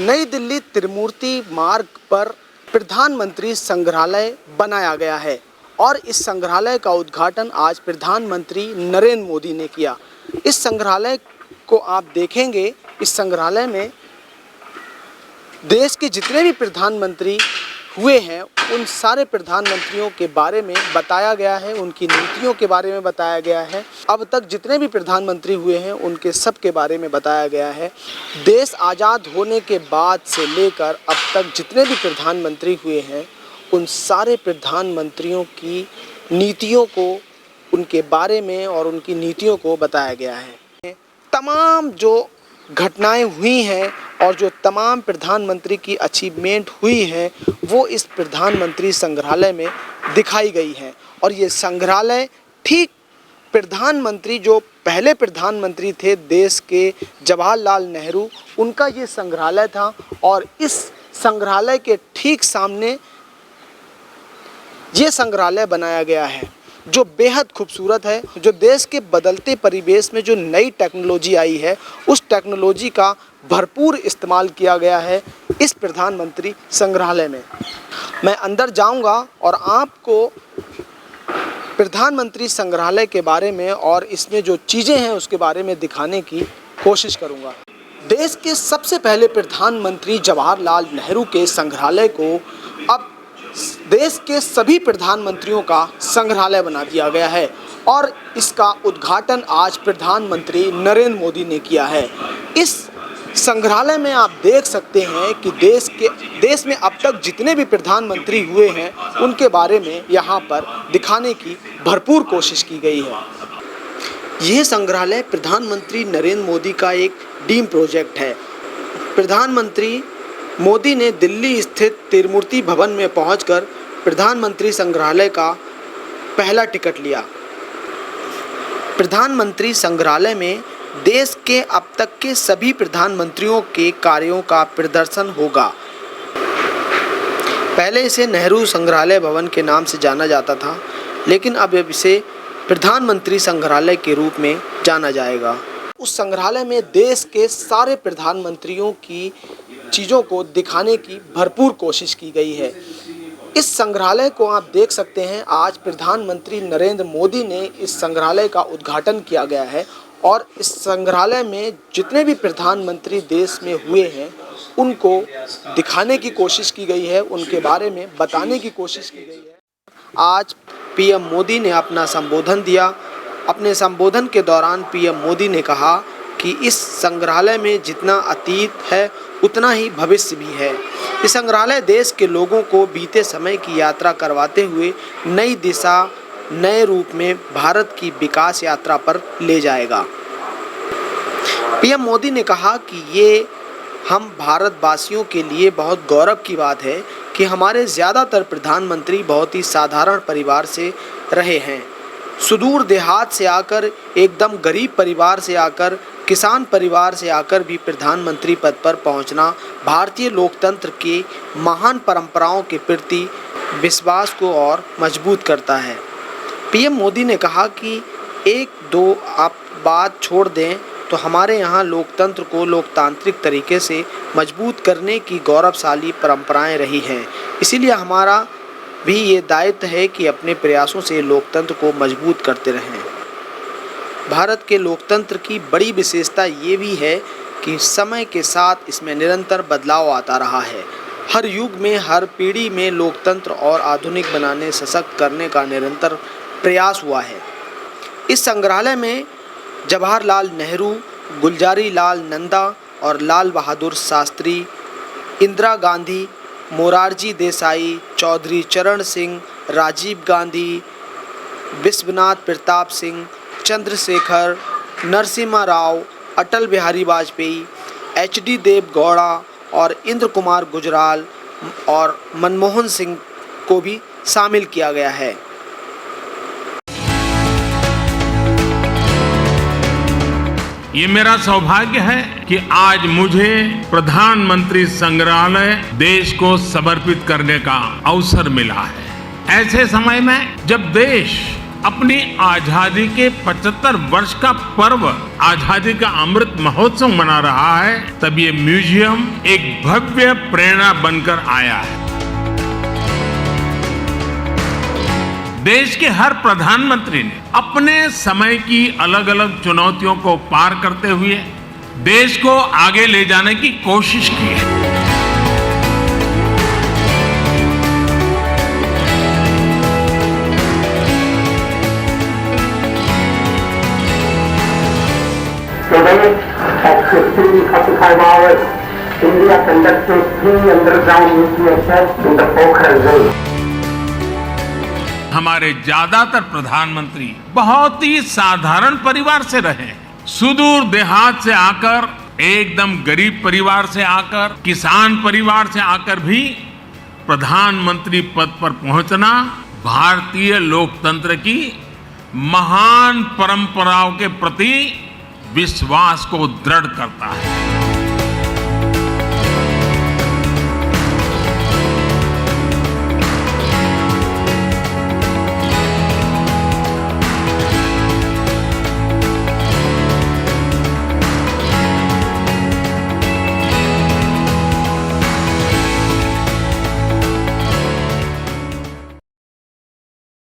नई दिल्ली त्रिमूर्ति मार्ग पर प्रधानमंत्री संग्रहालय बनाया गया है और इस संग्रहालय का उद्घाटन आज प्रधानमंत्री नरेंद्र मोदी ने किया। इस संग्रहालय को आप देखेंगे, इस संग्रहालय में देश के जितने भी प्रधानमंत्री हुए हैं उन सारे प्रधानमंत्रियों के बारे में बताया गया है, उनकी नीतियों के बारे में बताया गया है। अब तक जितने भी प्रधानमंत्री हुए हैं उनके सब के बारे में बताया गया है। देश आज़ाद होने के बाद से लेकर अब तक जितने भी प्रधानमंत्री हुए हैं उन सारे प्रधानमंत्रियों की नीतियों को, उनके बारे में और उनकी नीतियों को बताया गया है। तमाम जो घटनाएं हुई हैं और जो तमाम प्रधानमंत्री की अचीवमेंट हुई हैं वो इस प्रधानमंत्री संग्रहालय में दिखाई गई हैं। और ये संग्रहालय ठीक प्रधानमंत्री जो पहले प्रधानमंत्री थे देश के, जवाहरलाल नेहरू, उनका ये संग्रहालय था और इस संग्रहालय के ठीक सामने ये संग्रहालय बनाया गया है जो बेहद खूबसूरत है, जो देश के बदलते परिवेश में जो नई टेक्नोलॉजी आई है उस टेक्नोलॉजी का भरपूर इस्तेमाल किया गया है इस प्रधानमंत्री संग्रहालय में। मैं अंदर जाऊंगा और आपको प्रधानमंत्री संग्रहालय के बारे में और इसमें जो चीज़ें हैं उसके बारे में दिखाने की कोशिश करूंगा। देश के सबसे पहले प्रधानमंत्री जवाहरलाल नेहरू के संग्रहालय को अब देश के सभी प्रधानमंत्रियों का संग्रहालय बना दिया गया है और इसका उद्घाटन आज प्रधानमंत्री नरेंद्र मोदी ने किया है। इस संग्रहालय में आप देख सकते हैं कि देश में अब तक जितने भी प्रधानमंत्री हुए हैं उनके बारे में यहाँ पर दिखाने की भरपूर कोशिश की गई है। यह संग्रहालय प्रधानमंत्री नरेंद्र मोदी का एक ड्रीम प्रोजेक्ट है। प्रधानमंत्री मोदी ने दिल्ली स्थित त्रिमूर्ति भवन में पहुंचकर प्रधानमंत्री संग्रहालय का पहला टिकट लिया। प्रधानमंत्री संग्रहालय में देश के अब तक के सभी प्रधानमंत्रियों के कार्यों का प्रदर्शन होगा। पहले इसे नेहरू संग्रहालय भवन के नाम से जाना जाता था, लेकिन अब इसे प्रधानमंत्री संग्रहालय के रूप में जाना जाएगा। उस संग्रहालय में देश के सारे प्रधानमंत्रियों की चीज़ों को दिखाने की भरपूर कोशिश की गई है। इस संग्रहालय को आप देख सकते हैं, आज प्रधानमंत्री नरेंद्र मोदी ने इस संग्रहालय का उद्घाटन किया गया है और इस संग्रहालय में जितने भी प्रधानमंत्री देश में हुए हैं उनको दिखाने की कोशिश की गई है, उनके बारे में बताने की कोशिश की गई है। आज पीएम मोदी ने अपना संबोधन दिया। अपने संबोधन के दौरान पीएम मोदी ने कहा कि इस संग्रहालय में जितना अतीत है उतना ही भविष्य भी है। ये संग्रहालय देश के लोगों को बीते समय की यात्रा करवाते हुए नई दिशा, नए रूप में भारत की विकास यात्रा पर ले जाएगा। पीएम मोदी ने कहा कि ये हम भारतवासियों के लिए बहुत गौरव की बात है कि हमारे ज़्यादातर प्रधानमंत्री बहुत ही साधारण परिवार से रहे हैं। सुदूर देहात से आकर, एकदम गरीब परिवार से आकर, किसान परिवार से आकर भी प्रधानमंत्री पद पर पहुंचना भारतीय लोकतंत्र के महान परंपराओं के प्रति विश्वास को और मजबूत करता है। पीएम मोदी ने कहा कि एक दो आप बात छोड़ दें तो हमारे यहाँ लोकतंत्र को लोकतांत्रिक तरीके से मजबूत करने की गौरवशाली परंपराएं रही हैं। इसीलिए हमारा भी ये दायित्व है कि अपने प्रयासों से लोकतंत्र को मजबूत करते रहें। भारत के लोकतंत्र की बड़ी विशेषता ये भी है कि समय के साथ इसमें निरंतर बदलाव आता रहा है। हर युग में, हर पीढ़ी में लोकतंत्र और आधुनिक बनाने, सशक्त करने का निरंतर प्रयास हुआ है। इस संग्रहालय में जवाहरलाल नेहरू, गुलजारी लाल नंदा और लाल बहादुर शास्त्री, इंदिरा गांधी, मोरारजी देसाई, चौधरी चरण सिंह, राजीव गांधी, विश्वनाथ प्रताप सिंह, चंद्रशेखर, नरसिम्हा राव, अटल बिहारी वाजपेयी, एचडी देवगौड़ा और इंद्र कुमार गुजराल और मनमोहन सिंह को भी शामिल किया गया है। ये मेरा सौभाग्य है कि आज मुझे प्रधानमंत्री संग्रहालय देश को समर्पित करने का अवसर मिला है। ऐसे समय में जब देश अपनी आजादी के 75 वर्ष का पर्व, आजादी का अमृत महोत्सव मना रहा है, तब ये म्यूजियम एक भव्य प्रेरणा बनकर आया है। देश के हर प्रधानमंत्री ने अपने समय की अलग अलग चुनौतियों को पार करते हुए देश को आगे ले जाने की कोशिश की है। Today, at 15:45 hours, India conducted 3 underground nuclear tests in the Pokhran zone. हमारे ज्यादातर प्रधानमंत्री बहुत ही साधारण परिवार से रहे हैं। सुदूर देहात से आकर, एकदम गरीब परिवार से आकर, किसान परिवार से आकर भी प्रधानमंत्री पद पर पहुंचना भारतीय लोकतंत्र की महान परंपराओं के प्रति विश्वास को दृढ़ करता है।